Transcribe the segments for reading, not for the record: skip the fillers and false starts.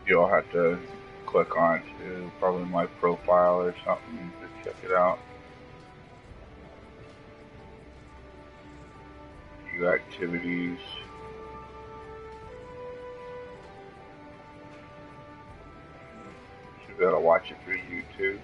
you'll have to click on to probably my profile or something to check it out. View activities. Should be able to watch it through YouTube.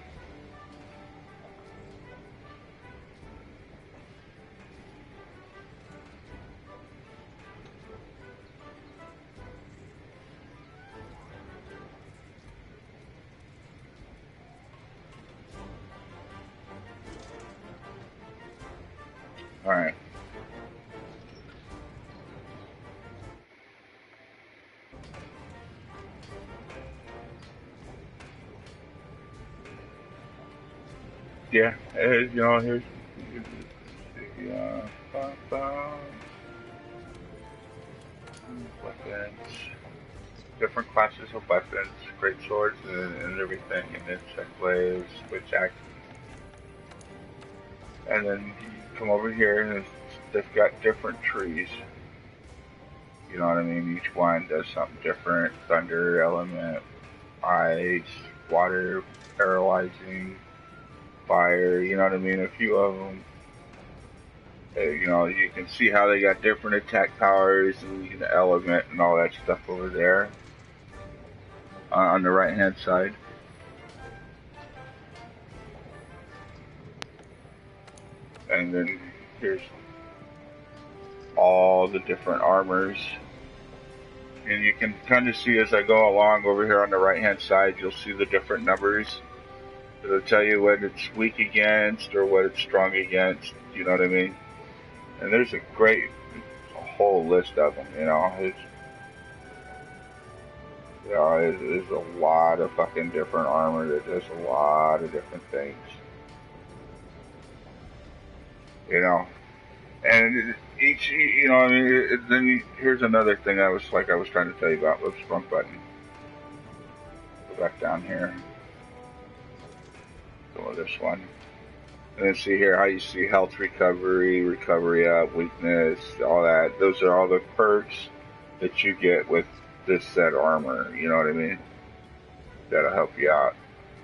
All right. Yeah, you know, here's weapons, different classes of weapons, great swords and everything, and then check waves, switch actions. And then you come over here and they've got different trees. You know what I mean? Each one does something different. Thunder, element, ice, water, paralyzing, fire, you know what I mean? A few of them. You know, you can see how they got different attack powers and the element and all that stuff over there on the right hand side. And then here's all the different armors. And you can kind of see as I go along over here on the right hand side, you'll see the different numbers. It'll tell you what it's weak against or what it's strong against, you know what I mean? And there's a whole list of them, you know. There's a lot of fucking different armor that does a lot of different things. You know, and each, you know, I mean, then here's another thing I was trying to tell you about. Oops, wrong button. Go back down here. Go with this one. And then see here how you see health recovery, recovery up, weakness, all that. Those are all the perks that you get with this set armor. You know what I mean? That'll help you out.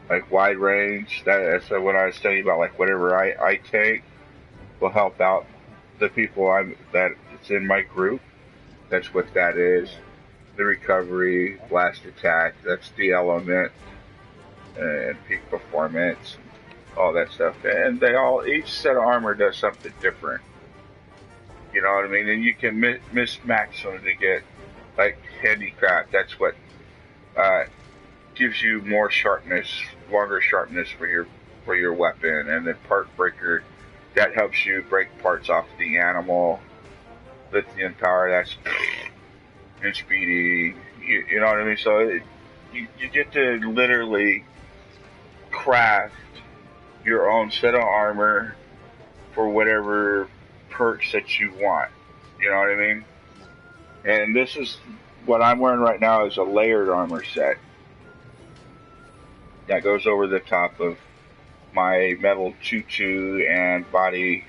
Like wide range. That's what I was telling you about. Like whatever I take will help out the people that's in my group. That's what that is. The recovery, blast attack. That's the element, and peak performance. All that stuff, and each set of armor does something different. You know what I mean? And you can mismatch them to get like handicraft. That's what gives you more sharpness, longer sharpness for your weapon, and then part breaker that helps you break parts off the animal. Lithium power, that's and speedy. You know what I mean? So you get to literally craft your own set of armor for whatever perks that you want. You know what I mean? And this is what I'm wearing right now is a layered armor set that goes over the top of my metal tutu and body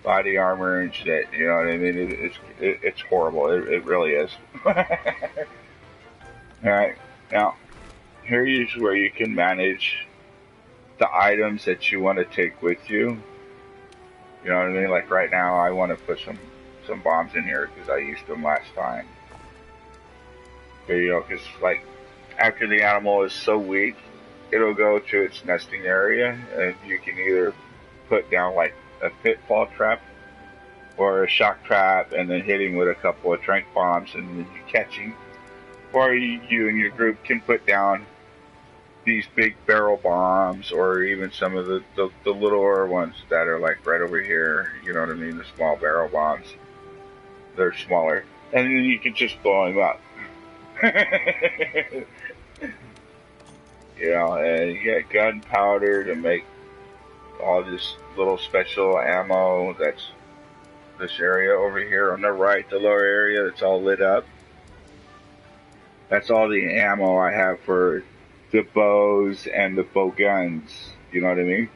body armor and shit. You know what I mean? It's horrible. It really is. All right, now here is where you can manage the items that you want to take with you. You know what I mean? Like right now, I want to put some bombs in here because I used them last time. Okay, you know, because like after the animal is so weak, it'll go to its nesting area, and you can either put down like a pitfall trap or a shock trap, and then hit him with a couple of trank bombs, and then you catch him. Or you and your group can put down these big barrel bombs, or even some of the littler ones that are like right over here. You know what I mean? The small barrel bombs. They're smaller, and then you can just blow them up. You know, and you get gunpowder to make all this little special ammo. That's this area over here on the right, the lower area that's all lit up. That's all the ammo I have for the bows and the bow guns. You know what I mean?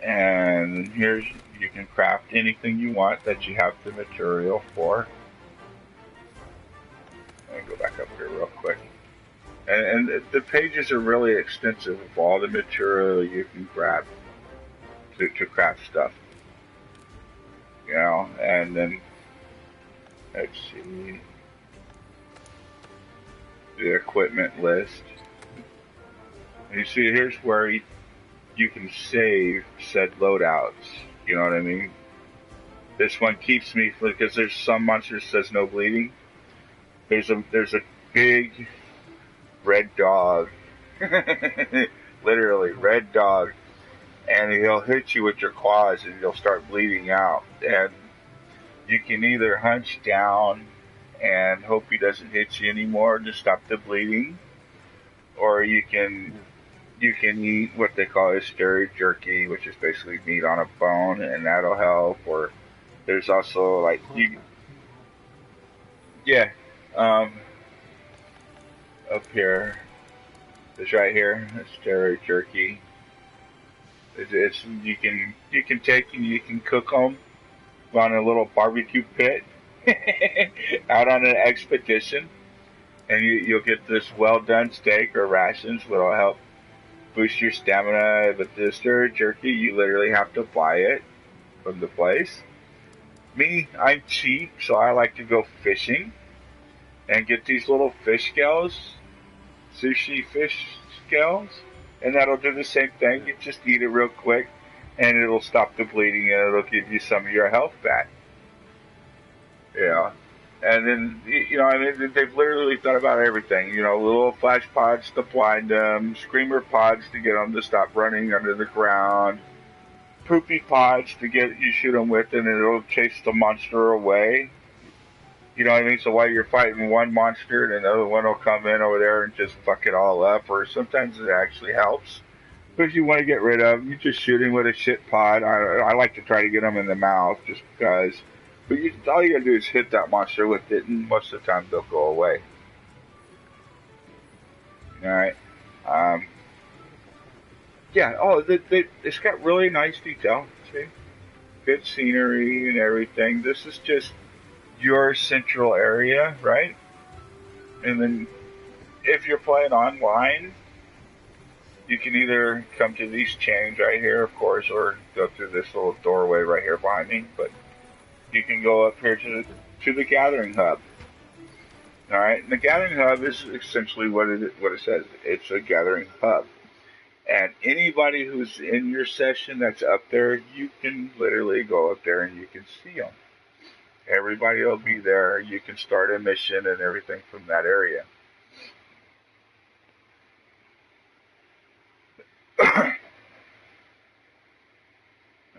And here's, you can craft anything you want that you have the material for. Let me go back up here real quick. And the pages are really extensive of all the material you can grab to craft stuff. You know, and then, let's see, the equipment list. And you see, here's where you can save said loadouts. You know what I mean? This one keeps me, because there's some monsters that says no bleeding. There's a big red dog, literally red dog, and he'll hit you with your claws and you'll start bleeding out. And you can either hunch down and hope he doesn't hit you anymore to stop the bleeding, or you can eat what they call hysteria jerky, which is basically meat on a bone, and that'll help. Or there's also like up here, it's right here, hysteria jerky. It's you can take and you can cook them on a little barbecue pit out on an expedition, and you'll get this well done steak or rations that'll help boost your stamina. But the hysteria jerky, you literally have to buy it from the place. Me, I'm cheap, so I like to go fishing and get these little fish scales, sushi fish scales, and that'll do the same thing. You just eat it real quick, and it'll stop the bleeding, and it'll give you some of your health back. Yeah. And then, you know, I mean, they've literally thought about everything. You know, little flash pods to blind them, screamer pods to get them to stop running under the ground, poopy pods to get you shoot them with, and it'll chase the monster away. You know what I mean? So while you're fighting one monster, and another one will come in over there and just fuck it all up. Or sometimes it actually helps. But if you want to get rid of them, you just shoot him with a shit pod. I like to try to get them in the mouth just because. But all you gotta do is hit that monster with it, and most of the time they'll go away. Alright. Yeah, oh, it's got really nice detail. See? Good scenery and everything. This is just your central area, right? And then if you're playing online, you can either come to these chains right here, of course, or go through this little doorway right here behind me. But you can go up here to the gathering hub. All right, and the gathering hub is essentially what it says. It's a gathering hub, and anybody who's in your session that's up there, you can literally go up there and you can see them. Everybody will be there. You can start a mission and everything from that area.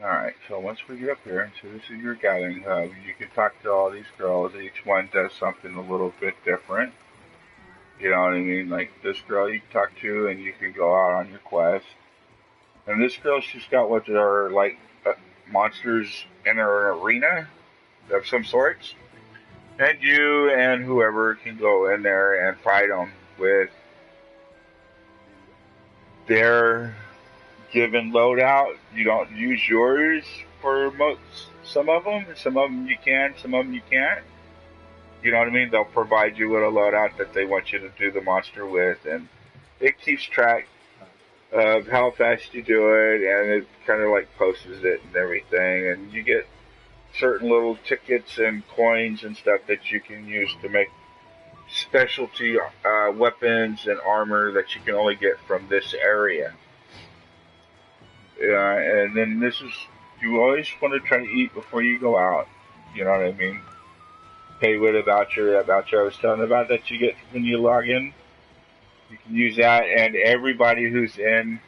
Alright, so once we get up here, so this is your gathering hub, you can talk to all these girls. Each one does something a little bit different. You know what I mean? Like this girl you can talk to and you can go out on your quest. And this girl, she's got what are like monsters in her arena of some sorts, and you and whoever can go in there and fight them with their given loadout. You don't use yours for some of them. Some of them you can, some of them you can't. You know what I mean? They'll provide you with a loadout that they want you to do the monster with, and it keeps track of how fast you do it, and it kind of like posts it and everything, and you get certain little tickets and coins and stuff that you can use to make specialty weapons and armor that you can only get from this area. And then this is, you always want to try to eat before you go out. You know what I mean? Pay with a voucher. That voucher I was telling about that you get when you log in. You can use that, and everybody who's in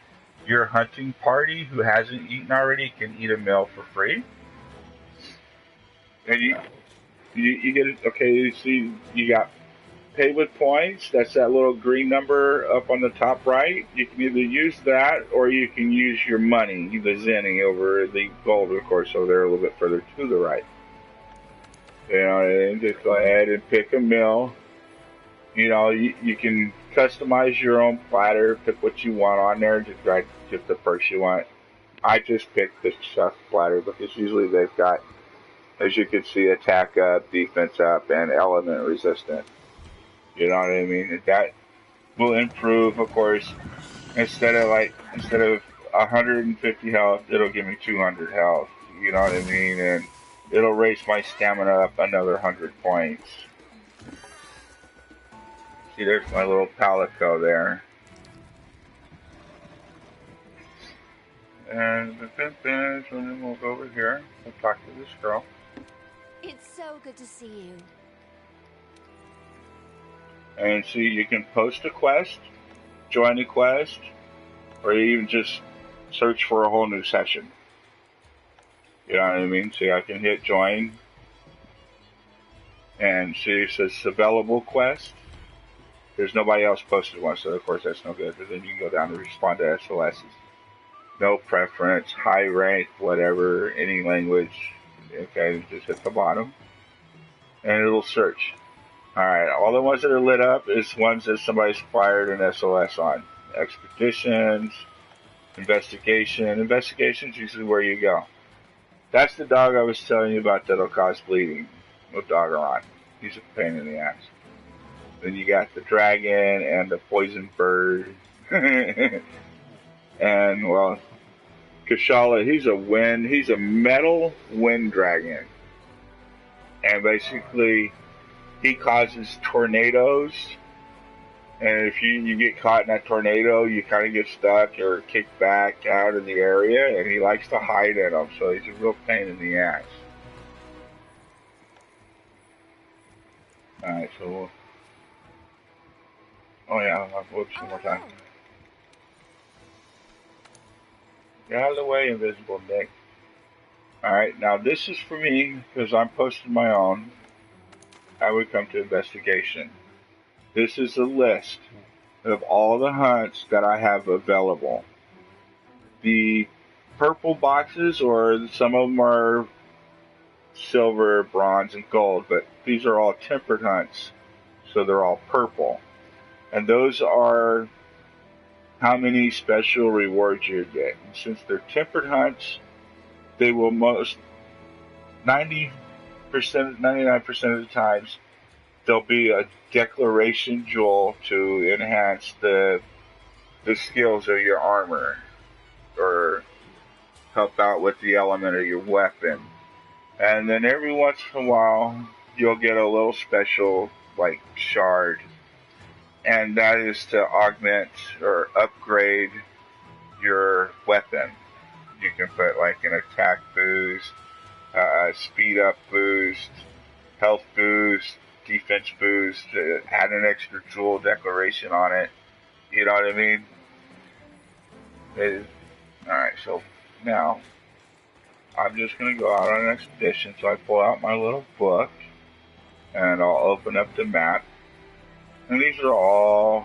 your hunting party who hasn't eaten already can eat a meal for free. And you get it. Okay, you see, you got pay with points. That's that little green number up on the top right. You can either use that or you can use your money, the zenny over the gold, of course, over there a little bit further to the right. You know, and just go ahead and pick a meal. You know, you can customize your own platter, pick what you want on there, just get the perks you want. I just picked the chest splatter because usually they've got, as you can see, attack up, defense up, and element resistant. You know what I mean? That will improve, of course. Instead of 150 health, it'll give me 200 health. You know what I mean? And it'll raise my stamina up another 100 points. See, there's my little palico there. And then we'll go over here. We'll talk to this girl. It's so good to see you. And see, you can post a quest, join a quest, or even just search for a whole new session. You know what I mean? See, I can hit join. And see, it says available quest. There's nobody else posted one, so of course that's no good. But then you can go down and respond to SOSs. No preference, high rank, whatever, any language. Okay, just hit the bottom. And it'll search. Alright, all the ones that are lit up is ones that somebody's fired an SOS on. Expeditions, investigation. Investigation's usually where you go. That's the dog I was telling you about that'll cause bleeding. With Doggeron. He's a pain in the ass. Then you got the dragon and the poison bird. And, well, Kashala, he's a metal wind dragon. And basically, he causes tornadoes. And if you get caught in that tornado, you kind of get stuck or kicked back out in the area. And he likes to hide in them, so he's a real pain in the ass. Alright, so we'll... Oh yeah, whoops, one more time. Get out of the way, invisible Nick. Alright, now this is for me, because I'm posting my own. I would come to investigation. This is a list of all the hunts that I have available. The purple boxes, or some of them are silver, bronze, and gold, but these are all tempered hunts, so they're all purple. And those are how many special rewards you get. And since they're tempered hunts, they will 99% of the times, there'll be a declaration jewel to enhance the skills of your armor, or help out with the element of your weapon. And then every once in a while, you'll get a little special, like, shard. And that is to augment or upgrade your weapon. You can put, like, an attack boost, speed up boost, health boost, defense boost, add an extra jewel declaration on it. You know what I mean? Alright, so now I'm just going to go out on an expedition. So I pull out my little book and I'll open up the map. And these are all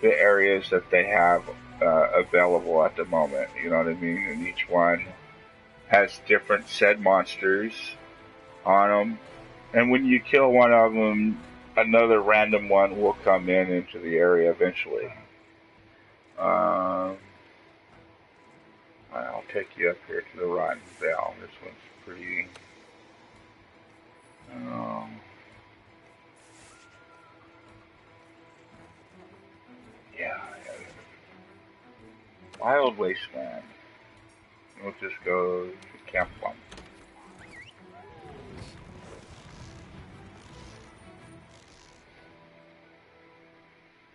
the areas that they have available at the moment. You know what I mean? And each one has different said monsters on them. And when you kill one of them, another random one will come into the area eventually. I'll take you up here to the Rotten Vale. This one's pretty... yeah. Wild Wasteland. We'll just go to Camp 1.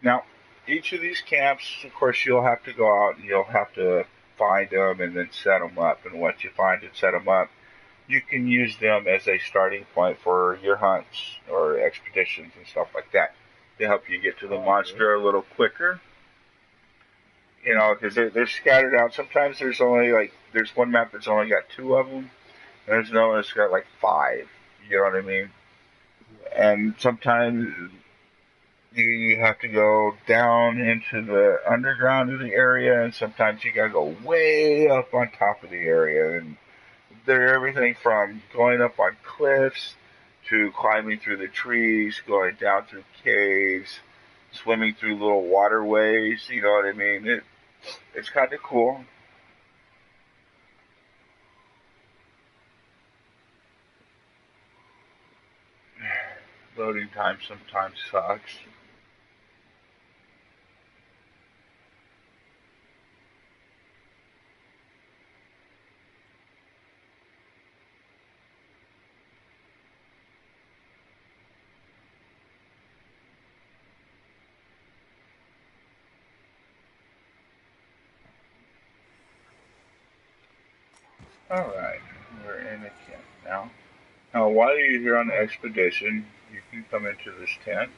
Now, each of these camps, of course, you'll have to go out and you'll have to find them and then set them up. And once you find and set them up, you can use them as a starting point for your hunts or expeditions and stuff like that. They help you get to the monster a little quicker. You know, because they're scattered out. Sometimes there's one map that's only got 2 of them. And there's another one that's got like 5. You know what I mean? And sometimes you have to go down into the underground of the area, and sometimes you gotta go way up on top of the area. And they're everything from going up on cliffs to climbing through the trees, going down through caves, swimming through little waterways. You know what I mean? It's kind of cool. Loading time sometimes sucks. Alright, we're in a camp now. Now, while you're here on the expedition, you can come into this tent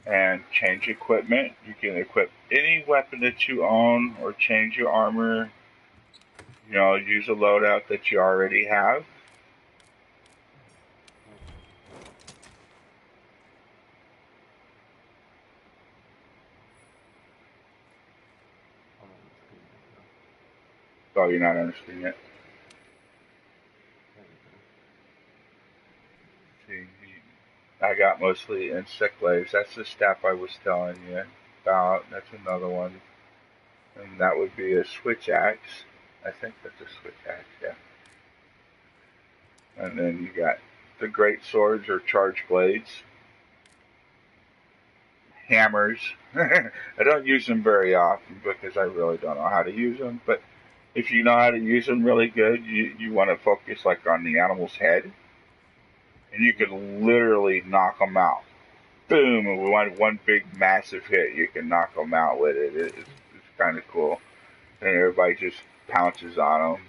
and change equipment. You can equip any weapon that you own or change your armor. You know, use a loadout that you already have. Oh, you're not on the screen yet. See, I got mostly insect legs. That's the staff I was telling you about. That's another one. And that would be a switch axe. I think that's a switch axe, yeah. And then you got the great swords or charge blades. Hammers. I don't use them very often because I really don't know how to use them. But if you know how to use them really good, you want to focus like on the animal's head. And you can literally knock them out. Boom! And one big massive hit, you can knock them out with it. It's kind of cool. And everybody just pounces on them.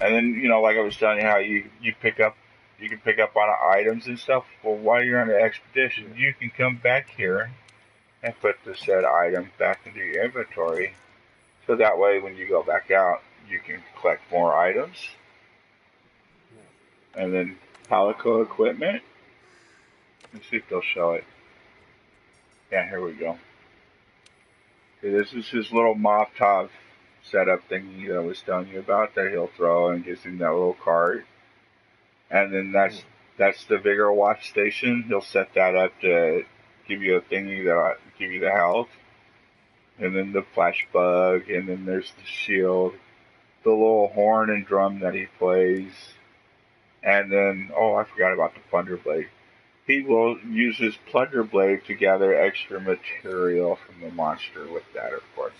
And then, you know, like I was telling you how you can pick up on items and stuff. Well, while you're on an expedition, you can come back here and put the said item back into your inventory. So that way, when you go back out, you can collect more items. And then Palico equipment. Let's see if they'll show it. Yeah, here we go. Okay, this is his little Moptov setup thingy that I was telling you about that he'll throw and gives him that little cart. And then that's the Vigor Watch station. He'll set that up to give you a thingy that'll give you the health. And then the flash bug, and then there's the shield, the little horn and drum that he plays. And then, oh, I forgot about the plunder blade. He will use his plunder blade to gather extra material from the monster with that, of course.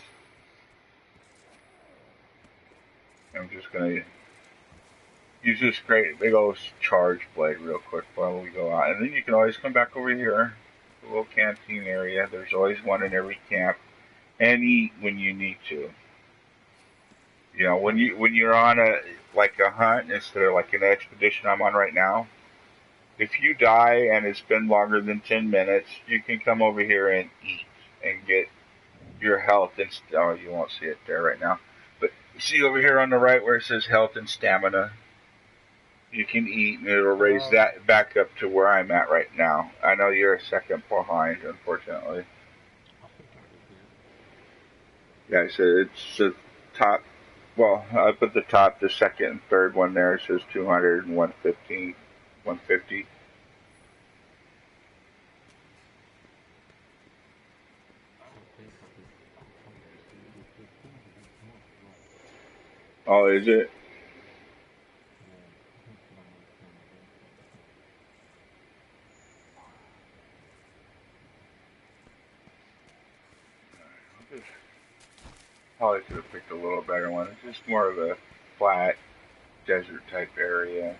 I'm just going to use this great big old charge blade real quick while we go out. And then you can always come back over here, the little canteen area. There's always one in every camp. And eat when you need to. You know, when you're on a hunt instead of like an expedition I'm on right now, if you die and it's been longer than 10 minutes, you can come over here and eat and get your health and oh, you won't see it there right now. But see over here on the right where it says health and stamina, you can eat and it'll raise that back up to where I'm at right now. I know you're a second behind, unfortunately. Yeah, so it's the top. Well, up at the top, the second and third one there says 200 and 115, 150. Oh, is it? Probably could have picked a little better one. It's just more of a flat desert type area.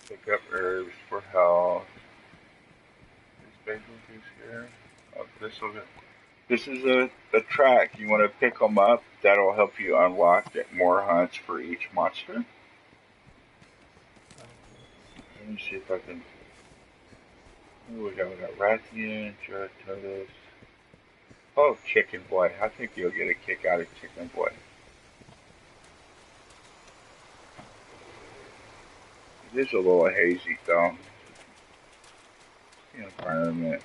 Pick up herbs for health. This piece here. Oh, this is a track. You want to pick them up. That'll help you unlock more hunts for each monster. Let me see if I can. Oh, we got Rathian, Geratotus. Oh, Chicken Boy. I think you'll get a kick out of Chicken Boy. It is a little hazy, though. The environment.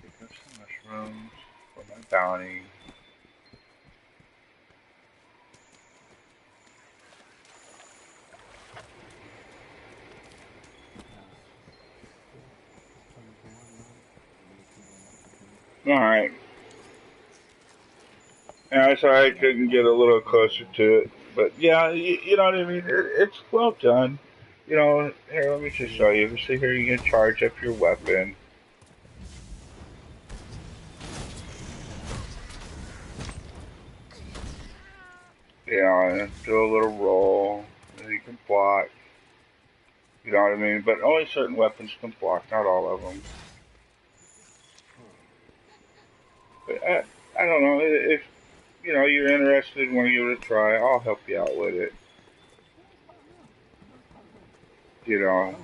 Pick up some mushrooms for my bounty. Alright. Yeah, sorry I couldn't get a little closer to it. But yeah, you know what I mean? It's well done. You know, here, let me just show you. See here, you can charge up your weapon. You know, do a little roll. And you can block. You know what I mean? But only certain weapons can block, not all of them. But I don't know. If, you know, you're interested and want to give it a try, I'll help you out with it. You know,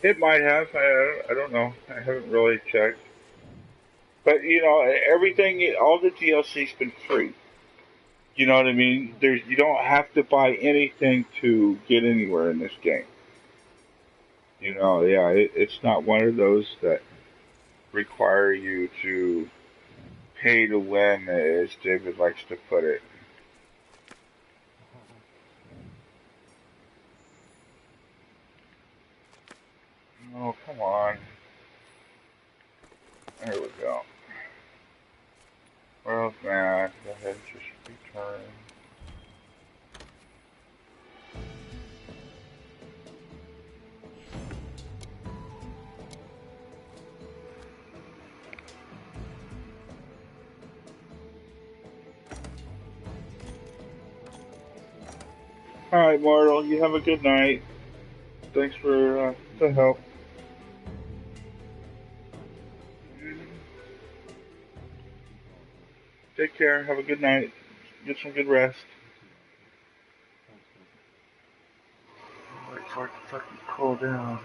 it might have. I don't know. I haven't really checked. But you know, everything, all the DLC's been free. You know what I mean? You don't have to buy anything to get anywhere in this game. You know, yeah, it's not one of those that require you to pay to win, as David likes to put it. Oh, come on. There we go. Well, man, go ahead and just return. Alright, Mortal, you have a good night. Thanks for the help. Take care. Have a good night. Get some good rest. Wait for it to fucking cool down.